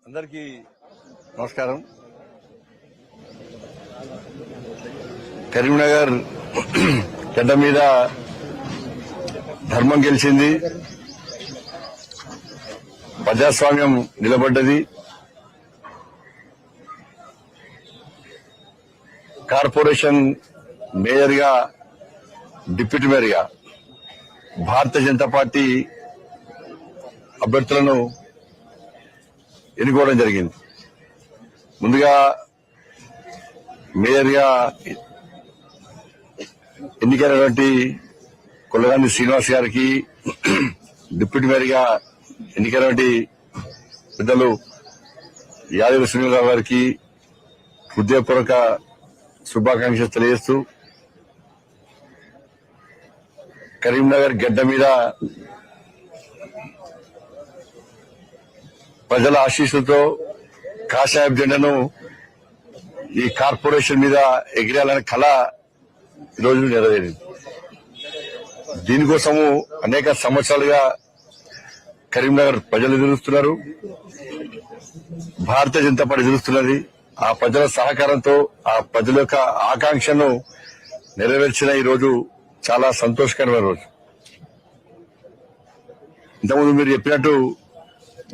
అందరికీ నమస్కారం. కరీంనగర్ గడ్డ మీద ధర్మం గెలిచింది, ప్రజాస్వామ్యం నిలబడ్డది. కార్పొరేషన్ మేయర్ గా, డిప్యూటీ మేయర్ గా భారతీయ జనతా పార్టీ అభ్యర్థులను ఎన్నుకోవడం జరిగింది. ముందుగా మేయర్ గా ఎన్నికైనటువంటి కొల్లగాని శ్రీనివాస్ గారికి, డిప్యూటీ మేయర్ గా ఎన్నికైనటువంటి పెద్దలు యాదగిరి సునీలరావు గారికి హృదయపూర్వక శుభాకాంక్షలు తెలియజేస్తూ, కరీంనగర్ గడ్డ మీద ప్రజల ఆశీస్సులతో కాషాయపు జెండాను ఈ కార్పొరేషన్ మీద ఎగిరేయాలనే కళ ఈరోజు నెరవేరింది. దీనికోసము అనేక సంవత్సరాలుగా కరీంనగర్ ప్రజలు ఎదురుస్తున్నారు, భారతీయ జనతా పార్టీ ఎదురుస్తున్నది. ఆ ప్రజల సహకారంతో ఆ ప్రజల యొక్క ఆకాంక్షను నెరవేర్చిన ఈ రోజు చాలా సంతోషకరమైన రోజు. ఇంతకుముందు మీరు చెప్పినట్టు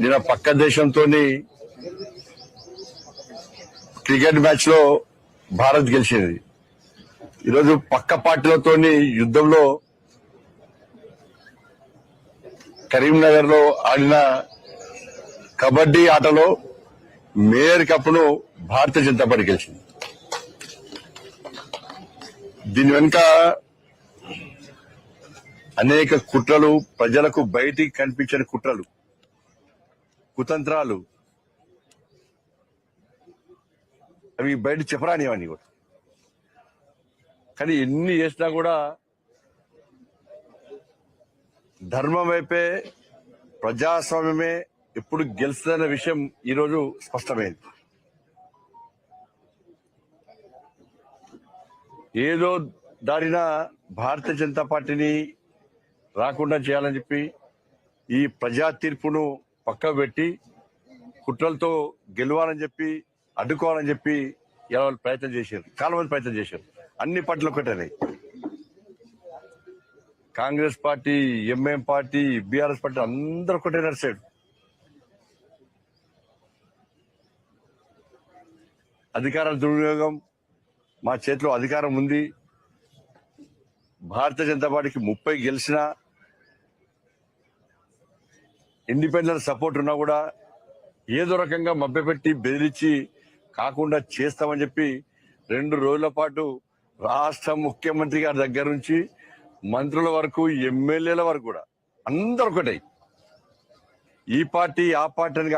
నిన్న పక్క దేశంతో క్రికెట్ మ్యాచ్ లో భారత్ గెలిచింది. ఈరోజు పక్క పార్టీలతో యుద్ధంలో కరీంనగర్ లో ఆడిన కబడ్డీ ఆటలో మేయర్ కప్ను భారతీయ జనతా పార్టీ గెలిచింది. దీని వెనుక అనేక కుట్రలు, ప్రజలకు బయటికి కనిపించని కుట్రలు, కుతంత్రాలు, అవి బయట చెప్పరానివన్నీ కూడా. కానీ ఎన్ని చేసినా కూడా ధర్మం వైపే, ప్రజాస్వామ్యమే ఎప్పుడు గెలుస్తుందన్న విషయం ఈరోజు స్పష్టమైంది. ఏదో దారిన భారతీయ జనతా పార్టీని రాకుండా చేయాలని చెప్పి ఈ ప్రజా తీర్పును పక్కకు పెట్టి కుట్రలతో గెలవాలని చెప్పి, అడ్డుకోవాలని చెప్పి ఇలా వాళ్ళు ప్రయత్నం చేశారు. చాలా మంది ప్రయత్నం చేశారు. అన్ని పార్టీలు ఒకటేనాయి. Congress party, MIM party, BRS party అందరూ ఒకటే నడిచాడు. అధికారాల దుర్వినియోగం, మా చేతిలో అధికారం ఉంది, భారతీయ జనతా పార్టీకి 30 గెలిచినా, ఇండిపెండెంట్ సపోర్ట్ ఉన్నా కూడా ఏదో రకంగా మభ్యపెట్టి బెదిరించి కాకుండా చేస్తామని చెప్పి 2 రోజుల పాటు రాష్ట్ర ముఖ్యమంత్రి గారి దగ్గర నుంచి మంత్రుల వరకు, ఎమ్మెల్యేల వరకు కూడా అందరూ ఒకటే. ఈ పార్టీ ఆ పార్టీ అని